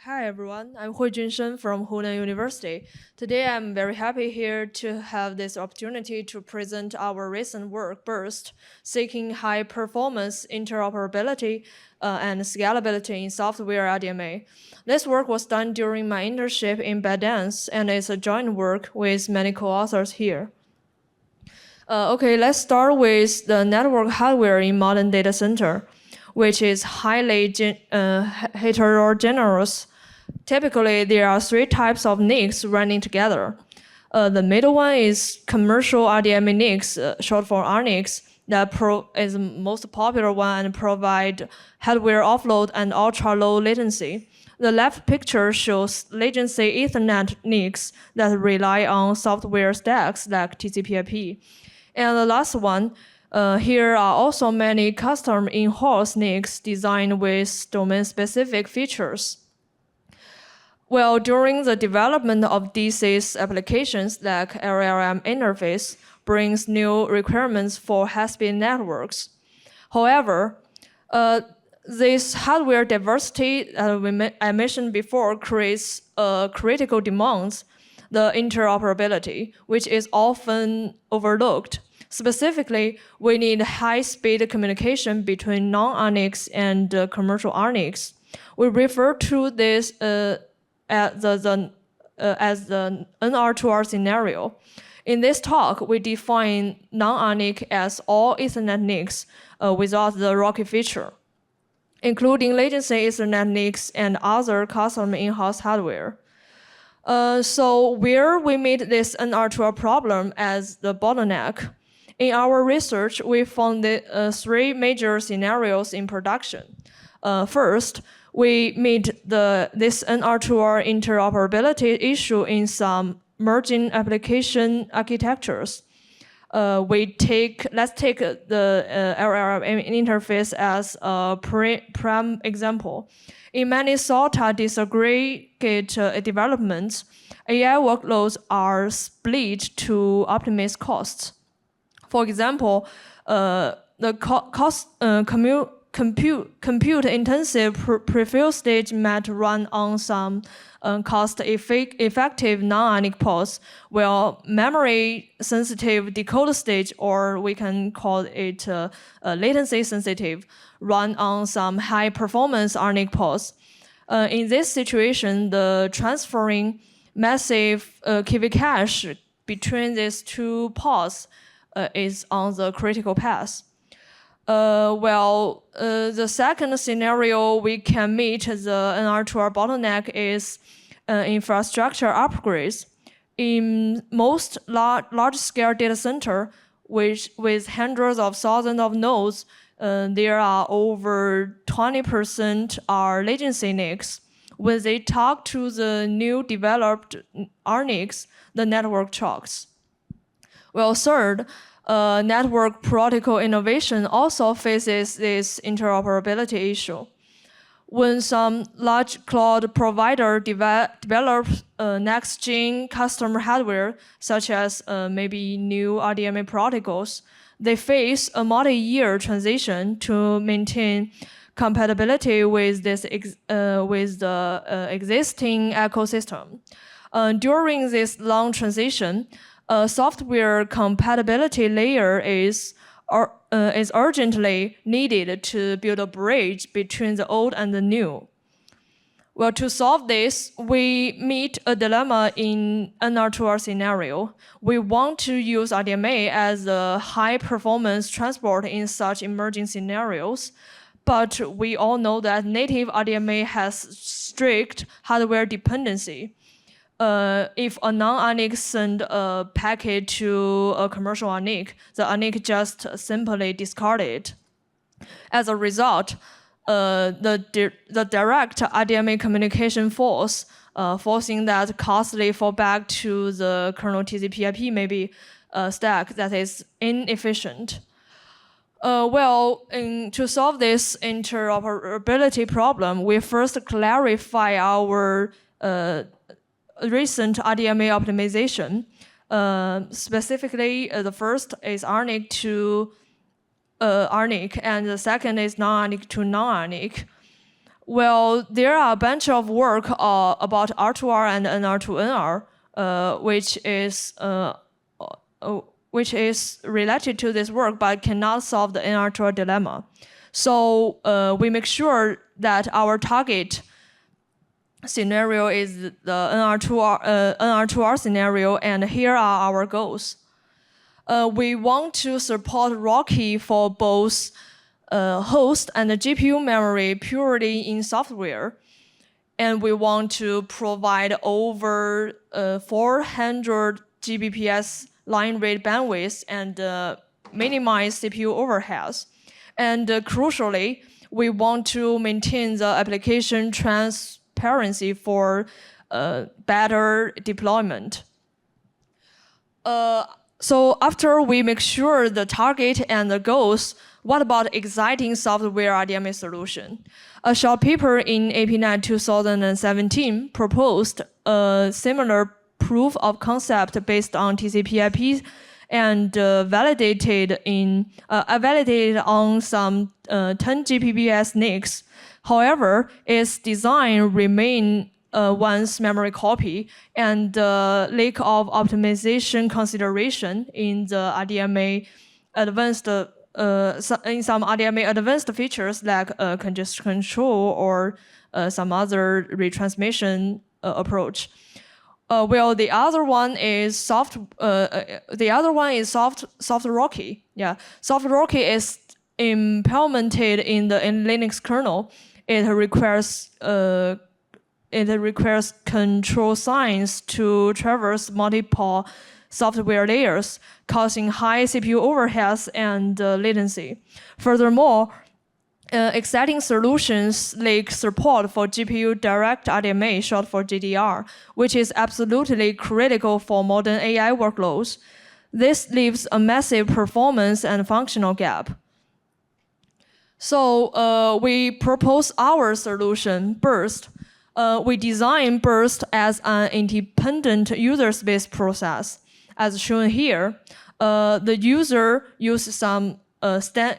Hi everyone, I'm Huijun Shen from Hunan University. Today I'm very happy here to have this opportunity to present our recent work, Burst, seeking high performance interoperability and scalability in software RDMA. This work was done during my internship in ByteDance and it's a joint work with many co-authors here. Okay, let's start with the network hardware in modern data center, which is highly heterogeneous. Typically, there are three types of NICs running together. The middle one is commercial RDMA NICs, short for RNICs, that is the most popular one and provide hardware offload and ultra-low latency. The left picture shows latency Ethernet NICs that rely on software stacks like TCP/IP. And the last one, here are also many custom in-house NICs designed with domain-specific features. Well, during the development of these applications like LLM interface brings new requirements for high-speed networks. However, this hardware diversity I mentioned before creates critical demands, the interoperability, which is often overlooked. Specifically, we need high-speed communication between non-RNICs and commercial RNICs. We refer to this as the NR2R scenario. In this talk, we define non-RNIC as all Ethernet NICs without the rocky feature, including latency Ethernet NICs and other custom in-house hardware. So where we meet this NR2R problem as the bottleneck? In our research, we found three major scenarios in production. First, we meet this NR2R interoperability issue in some merging application architectures. Let's take the LLM interface as a prime example. In many SOTA disaggregated developments, AI workloads are split to optimize costs. For example, the compute-intensive prefill stage might run on some cost-effective non-RNIC pods, while memory-sensitive decode stage, or we can call it latency-sensitive, run on some high-performance RNIC pods. In this situation, the transferring massive KV cache between these two pods is on the critical path. The second scenario we can meet the NR2R bottleneck is infrastructure upgrades. In most large-scale data center, with hundreds of thousands of nodes, there are over 20% are latency NICs. When they talk to the new developed RNICs, the network chokes. Well, third, network protocol innovation also faces this interoperability issue. When some large cloud provider develops next-gen customer hardware, such as maybe new RDMA protocols, they face a multi-year transition to maintain compatibility with the existing ecosystem. During this long transition, a software compatibility layer is urgently needed to build a bridge between the old and the new. Well, to solve this, we meet a dilemma in NR2R scenario. We want to use RDMA as a high-performance transport in such emerging scenarios, but we all know that native RDMA has strict hardware dependency. If a non-RNIC send a packet to a commercial RNIC, the RNIC just simply discard it. As a result, the direct RDMA communication falls, forcing that costly fallback to the kernel TCP/IP maybe stack that is inefficient. To solve this interoperability problem, we first clarify our recent RDMA optimization. Specifically, the first is RNIC to RNIC, and the second is non-RNIC to non-RNIC. Well, there are a bunch of work about R2R and NR2NR, which is related to this work but cannot solve the NR2R dilemma. So we make sure that our target scenario is the NR2R scenario, and here are our goals. We want to support RoCE for both host and the GPU memory purely in software. And we want to provide over 400 Gbps line rate bandwidth and minimize CPU overheads. And crucially, we want to maintain the application transparency for better deployment. So after we make sure the target and the goals, what about exciting software RDMA solution? A short paper in AP9 2017 proposed a similar proof of concept based on TCP/IP and validated on some 10 Gbps NICs. However, its design remained one's memory copy and lack of optimization consideration in the RDMA advanced in some RDMA advanced features like congestion control or some other retransmission approach. Well, the other one is Soft-RDMA. Yeah, Soft-RDMA is implemented in the Linux kernel. It requires control signs to traverse multiple software layers, causing high CPU overheads and latency. Furthermore, exciting solutions like support for GPU direct RDMA, short for GDR, which is absolutely critical for modern AI workloads. This leaves a massive performance and functional gap. So we propose our solution, Burst. We design Burst as an independent user space process. As shown here, the user uses some stand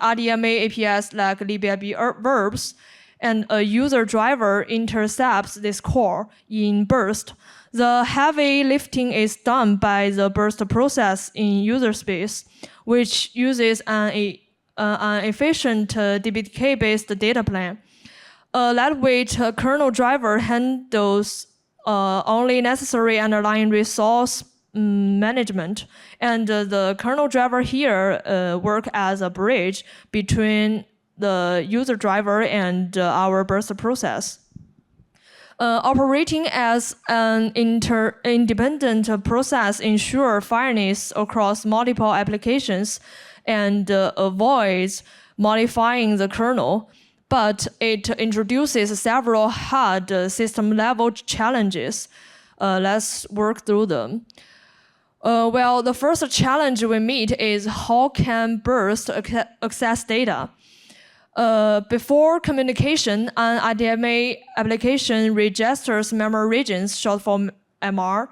RDMA APIs like libIB verbs, and a user driver intercepts this call in Burst. The heavy lifting is done by the Burst process in user space, which uses an efficient DBTK-based data plan. A lightweight kernel driver handles only necessary underlying resource management, and the kernel driver here work as a bridge between the user driver and our Burst process. Operating as an independent process ensures fairness across multiple applications and avoids modifying the kernel, but it introduces several hard system-level challenges. Let's work through them. Well, the first challenge we meet is how can Burst access data? Before communication, an RDMA application registers memory regions, short for MR.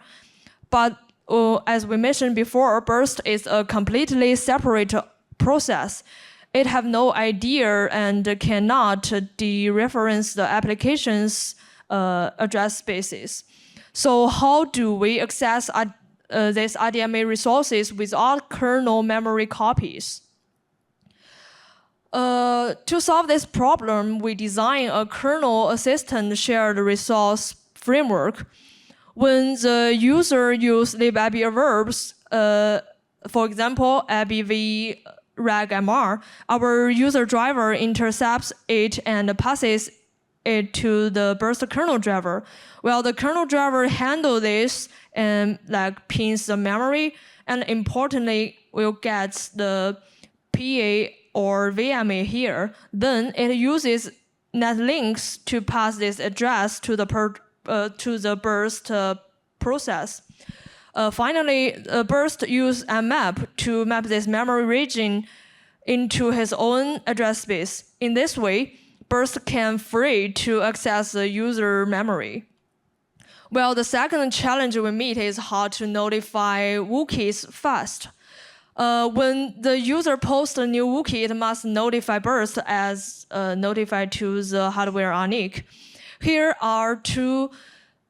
But as we mentioned before, Burst is a completely separate process. It has no idea and cannot dereference the application's address spaces. So how do we access these RDMA resources without kernel memory copies? To solve this problem, we design a kernel assistant shared resource framework. When the user uses libIB verbs, for example, abv regmr, our user driver intercepts it and passes it to the Burst kernel driver. Well, the kernel driver handles this and pins the memory, and importantly, will get the PA or VMA here. Then it uses netlinks to pass this address to the Burst process. Finally, Burst uses a map to map this memory region into his own address space. In this way, Burst can free to access the user memory. Well, the second challenge we meet is how to notify Wookiees fast. When the user posts a new wookie, it must notify burst as notified to the hardware RNIC. Here are two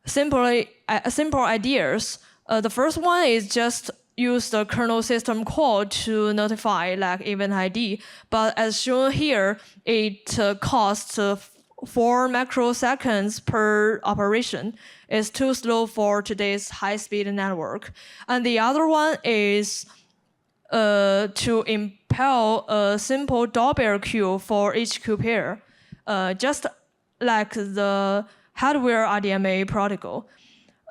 simple ideas. The first one is just use the kernel system call to notify like event ID, but as shown here, it costs 4 microseconds per operation. It's too slow for today's high-speed network. And the other one is to impel a simple doorbell queue for each queue pair, just like the hardware RDMA protocol.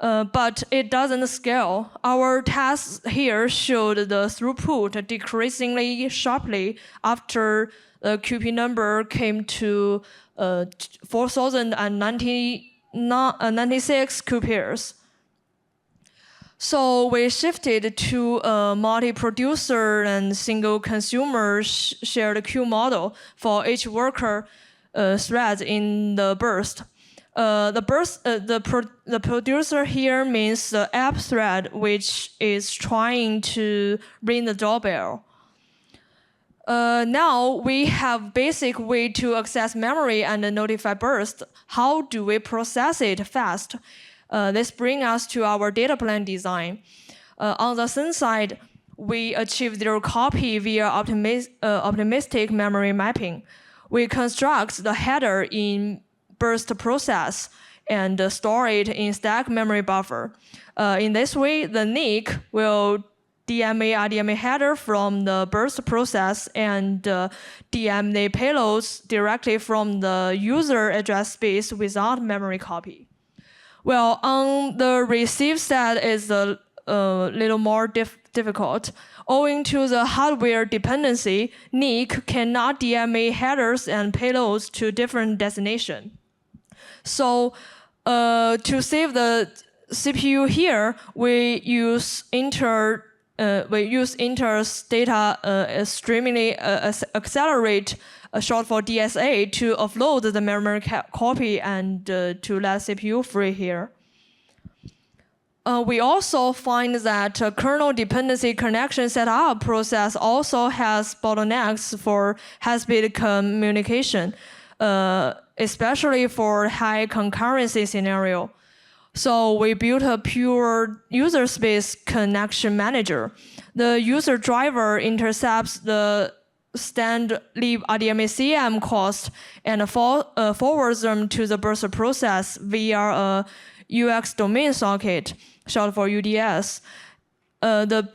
But it doesn't scale. Our tests here showed the throughput decreasingly sharply after the QP number came to 4,096 queue pairs. So we shifted to a multi-producer and single consumer shared queue model for each worker thread in the burst. The producer here means the app thread, which is trying to ring the doorbell. Now we have basic way to access memory and notify burst. How do we process it fast? This brings us to our data plan design. On the Shen side, we achieve zero copy via optimistic memory mapping. We construct the header in burst process and store it in stack memory buffer. In this way, the NIC will DMA RDMA header from the burst process and DM the payloads directly from the user address space without memory copy. Well, on the receive side is a little more difficult. Owing to the hardware dependency, NIC cannot DMA headers and payloads to different destinations. So to save the CPU here, we use Inter's data streaming accelerate, short for DSA, to offload the memory copy and to let CPU free here. We also find that kernel dependency connection setup process also has bottlenecks for high-speed communication, especially for high concurrency scenario. So we built a pure user space connection manager. The user driver intercepts the stand leave RDMA CM cost and forwards them to the burst process via a UX domain socket, short for UDS. The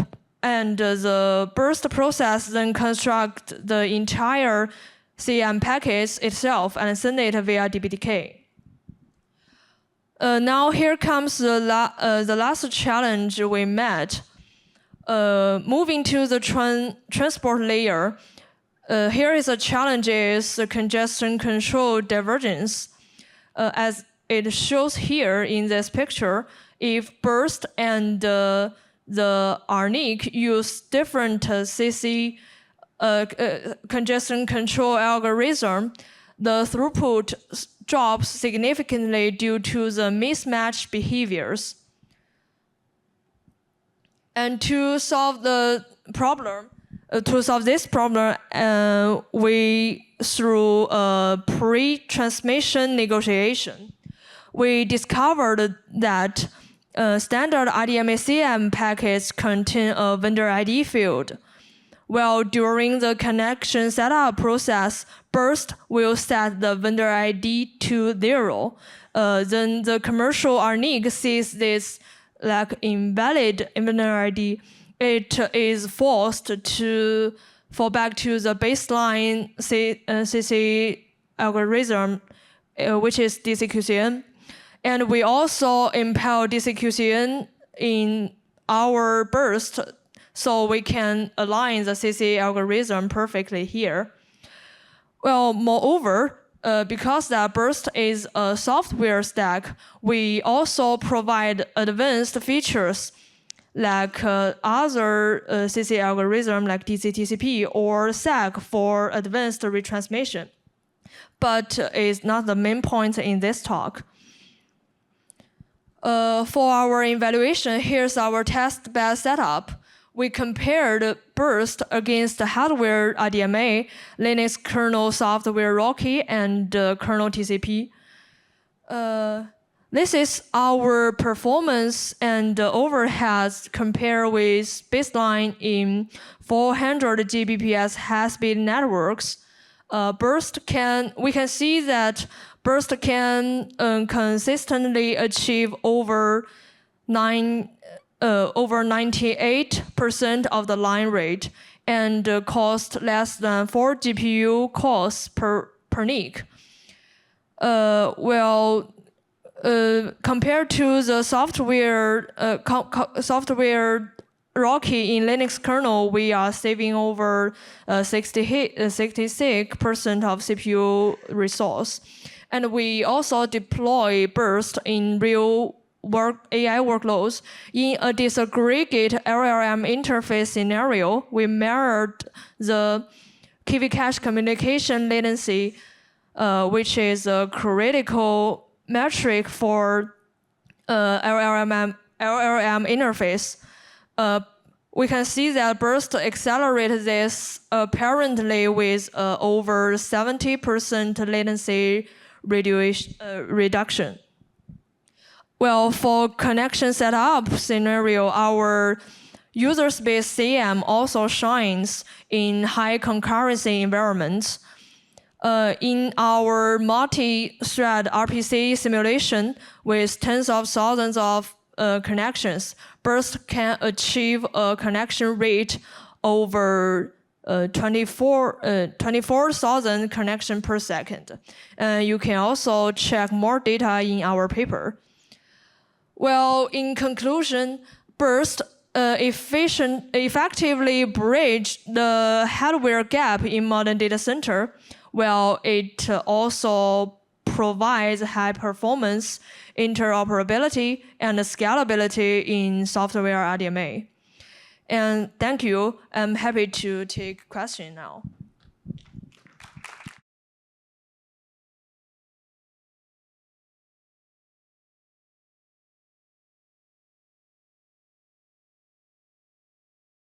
burst process then constructs the entire CM package itself and send it via DBDK. Now here comes the last challenge we met. Moving to the transport layer, here is a challenge is the congestion control divergence. As it shows here in this picture, if burst and the RNIC use different CC congestion control algorithm, the throughput drops significantly due to the mismatched behaviors. And to solve the problem, this problem, we through a pre-transmission negotiation, we discovered that standard RDMA CM packets contain a vendor ID field. Well, during the connection setup process, burst will set the vendor ID to 0. Then the commercial RNIC sees this like invalid vendor ID. It is forced to fall back to the baseline CC algorithm, which is DCQCN. And we also impel DCQCN in our burst, so we can align the CC algorithm perfectly here. Well, moreover, because that burst is a software stack, we also provide advanced features like other CC algorithm like DCTCP or SAC for advanced retransmission. But it's not the main point in this talk. For our evaluation, here's our test bed setup. we compared burst against the hardware RDMA, Linux kernel software ROCKY, and kernel TCP. This is our performance and overheads compared with baseline in 400 Gbps high-speed networks. We can see that burst can consistently achieve over 98% of the line rate and cost less than 4 GPU cores per NIC. Compared to the software ROCKY in Linux kernel, we are saving over 66% of CPU resource. And we also deploy burst in real AI workloads. In a disaggregated LLM interface scenario, we mirrored the KV cache communication latency, which is a critical metric for LLM interface. We can see that burst accelerates this apparently with over 70% latency reduction. Well, for connection setup scenario, our user space CM also shines in high concurrency environments. In our multi-thread RPC simulation with tens of thousands of connections, burst can achieve a connection rate over 24,000 connections per second. You can also check more data in our paper. Well, in conclusion, burst effectively bridge the hardware gap in modern data center, while it also provides high performance, interoperability, and scalability in software RDMA. And thank you. I'm happy to take questions now.